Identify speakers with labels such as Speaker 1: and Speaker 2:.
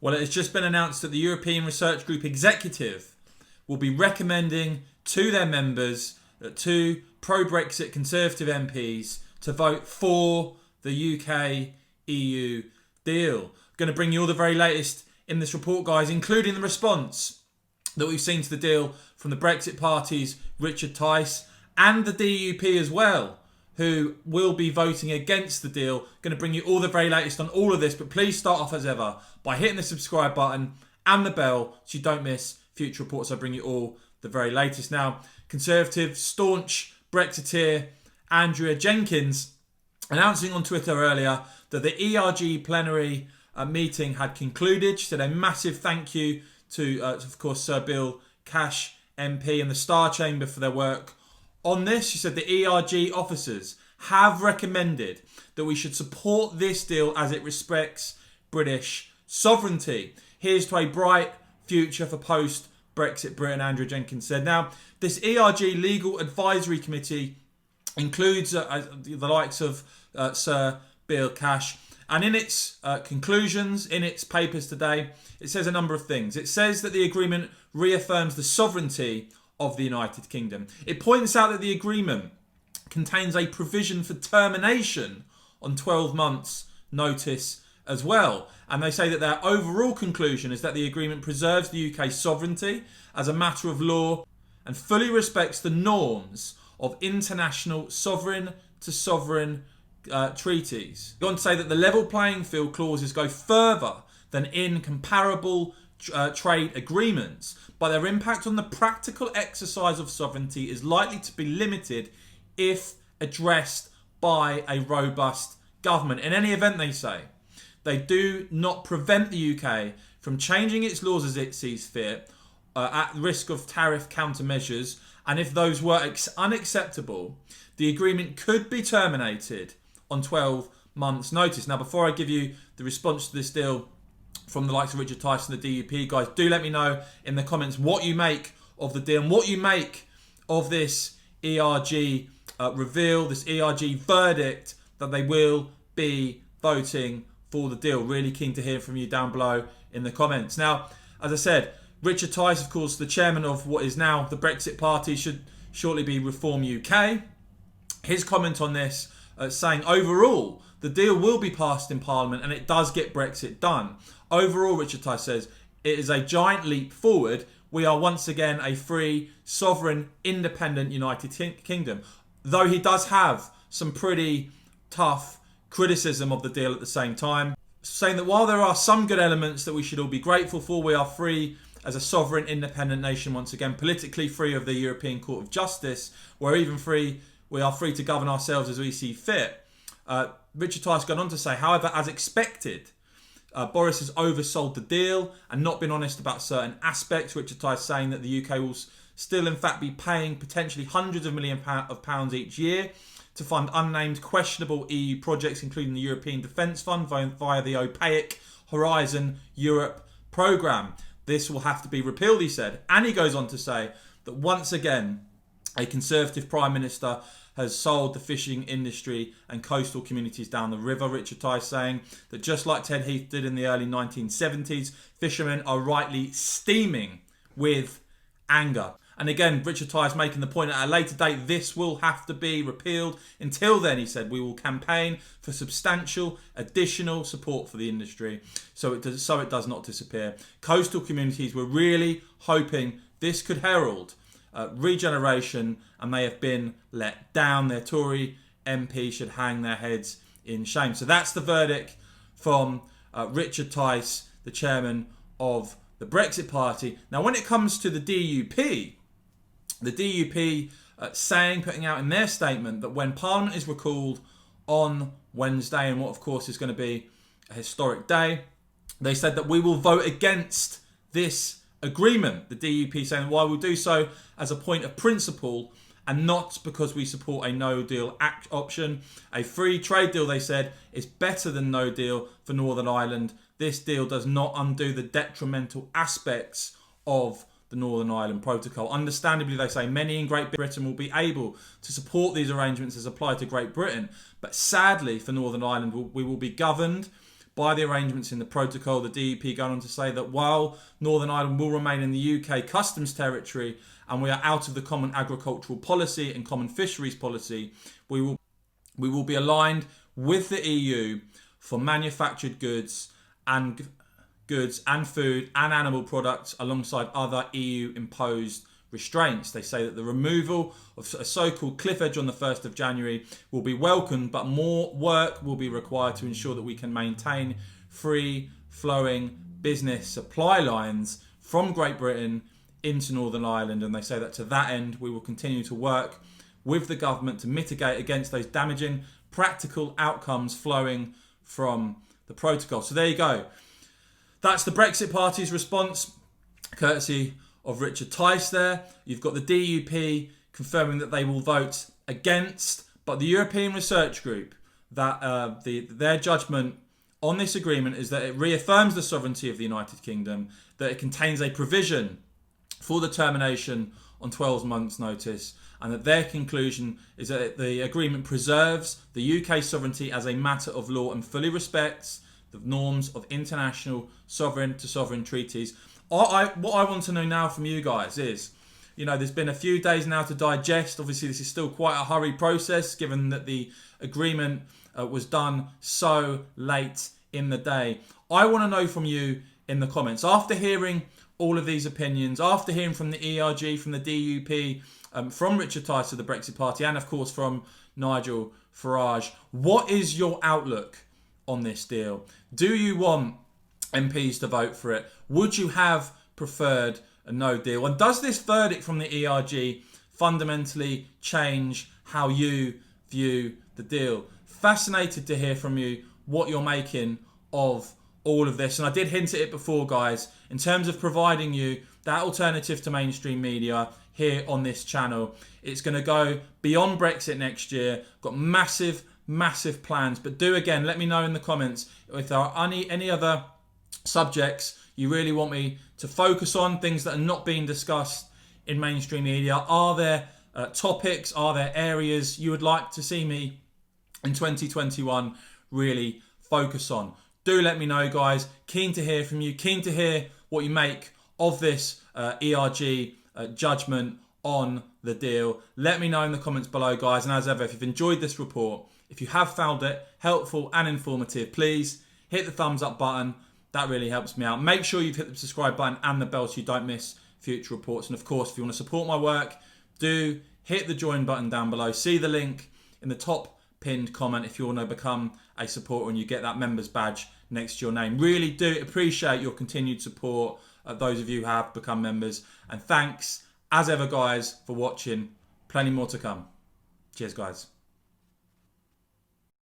Speaker 1: Well, it has just been announced that the European Research Group executive will be recommending to their members, to pro-Brexit Conservative MPs, to vote for the UK-EU deal. Going to bring you all the very latest in this report, guys, including the response that we've seen to the deal from the Brexit party's Richard Tice and the DUP as well, who will be voting against the deal. Going to bring you all the very latest on all of this, but please start off as ever by hitting the subscribe button and the bell so you don't miss future reports. I bring you all the very latest. Now, Conservative, staunch Brexiteer Andrea Jenkins announcing on Twitter earlier that the ERG plenary meeting had concluded. She said a massive thank you to, of course, Sir Bill Cash MP and the Star Chamber for their work on this. She said the ERG officers have recommended that we should support this deal as it respects British sovereignty. Here's to a bright future for post-Brexit Britain, Andrea Jenkins said. Now, this ERG Legal Advisory Committee includes the likes of Sir Bill Cash. And in its conclusions, in its papers today, it says a number of things. It says that the agreement reaffirms the sovereignty of the United Kingdom. It points out that the agreement contains a provision for termination on 12 months' notice as well. And they say that their overall conclusion is that the agreement preserves the UK's sovereignty as a matter of law and fully respects the norms of international sovereign-to-sovereign treaties. Go on to say that the level playing field clauses go further than in comparable trade agreements, but their impact on the practical exercise of sovereignty is likely to be limited if addressed by a robust government. In any event, they say, they do not prevent the UK from changing its laws as it sees fit at risk of tariff countermeasures, and if those were unacceptable, the agreement could be terminated on 12 months' notice. Now, before I give you the response to this deal from the likes of Richard Tice and the DUP, guys, do let me know in the comments what you make of the deal and what you make of this ERG reveal, this ERG verdict that they will be voting for the deal. Really keen to hear from you down below in the comments. Now, as I said, Richard Tice, of course, the chairman of what is now the Brexit Party, should shortly be Reform UK. His comment on this saying overall the deal will be passed in Parliament and it does get Brexit done. Overall, Richard Tice says, it is a giant leap forward. We are once again a free, sovereign, independent United Kingdom. Though he does have some pretty tough criticism of the deal at the same time, saying that while there are some good elements that we should all be grateful for, we are free as a sovereign, independent nation once again, politically free of the European Court of Justice. We are free to govern ourselves as we see fit. Richard Tice gone on to say, however, as expected, Boris has oversold the deal and not been honest about certain aspects. Richard Tice saying that the UK will still, in fact, be paying potentially hundreds of millions of pounds each year to fund unnamed questionable EU projects, including the European Defence Fund via the opaque Horizon Europe programme. This will have to be repealed, he said. And he goes on to say that once again, a Conservative Prime Minister has sold the fishing industry and coastal communities down the river. Richard Tice saying that just like Ted Heath did in the early 1970s, fishermen are rightly steaming with anger. And again, Richard Tice making the point at a later date, this will have to be repealed. Until then, he said, we will campaign for substantial additional support for the industry so it does not disappear. Coastal communities were really hoping this could herald regeneration, and they have been let down. Their Tory MP should hang their heads in shame. So that's the verdict from Richard Tice, the chairman of the Brexit Party. Now, when it comes to the DUP putting out in their statement that when Parliament is recalled on Wednesday, and what of course is going to be a historic day, they said that we will vote against this agreement. The DUP saying why we'll do so as a point of principle and not because we support a no-deal option. A free trade deal, they said, is better than no deal for Northern Ireland. This deal does not undo the detrimental aspects of the Northern Ireland Protocol. Understandably, they say many in Great Britain will be able to support these arrangements as applied to Great Britain, but sadly for Northern Ireland, we will be governed by the arrangements in the protocol. The DUP going on to say that while Northern Ireland will remain in the UK customs territory and we are out of the common agricultural policy and common fisheries policy, we will be aligned with the EU for manufactured goods and food and animal products alongside other EU imposed restraints. They say that the removal of a so-called cliff edge on the 1st of January will be welcomed, but more work will be required to ensure that we can maintain free flowing business supply lines from Great Britain into Northern Ireland. And they say that to that end, we will continue to work with the government to mitigate against those damaging practical outcomes flowing from the protocol. So there you go. That's the Brexit Party's response, courtesy of Richard Tice there. You've got the DUP confirming that they will vote against, but the European Research Group, that their judgment on this agreement is that it reaffirms the sovereignty of the United Kingdom, that it contains a provision for the termination on 12 months' notice, and that their conclusion is that the agreement preserves the UK sovereignty as a matter of law and fully respects the norms of international sovereign-to-sovereign treaties. What I want to know now from you guys is, there's been a few days now to digest. Obviously, this is still quite a hurried process, given that the agreement was done so late in the day. I want to know from you in the comments, after hearing all of these opinions, after hearing from the ERG, from the DUP, from Richard Tice of the Brexit Party, and of course from Nigel Farage, what is your outlook on this deal? Do you want MPs to vote for it? Would you have preferred a no deal? And does this verdict from the ERG fundamentally change how you view the deal? Fascinated to hear from you what you're making of all of this. And I did hint at it before, guys, in terms of providing you that alternative to mainstream media here on this channel. It's going to go beyond Brexit next year. Got massive plans. But do, again, let me know in the comments if there are any other subjects you really want me to focus on, things that are not being discussed in mainstream media. Are there topics, are there areas you would like to see me in 2021 really focus on? Do let me know, guys. Keen to hear from you, keen to hear what you make of this ERG judgment on the deal. Let me know in the comments below, guys. And as ever, if you've enjoyed this report, if you have found it helpful and informative, please hit the thumbs up button. That really helps me out. Make sure you've hit the subscribe button and the bell so you don't miss future reports. And of course, if you want to support my work, do hit the join button down below. See the link in the top pinned comment if you want to become a supporter and you get that members badge next to your name. Really do appreciate your continued support, those of you who have become members. And thanks, as ever, guys, for watching. Plenty more to come. Cheers, guys.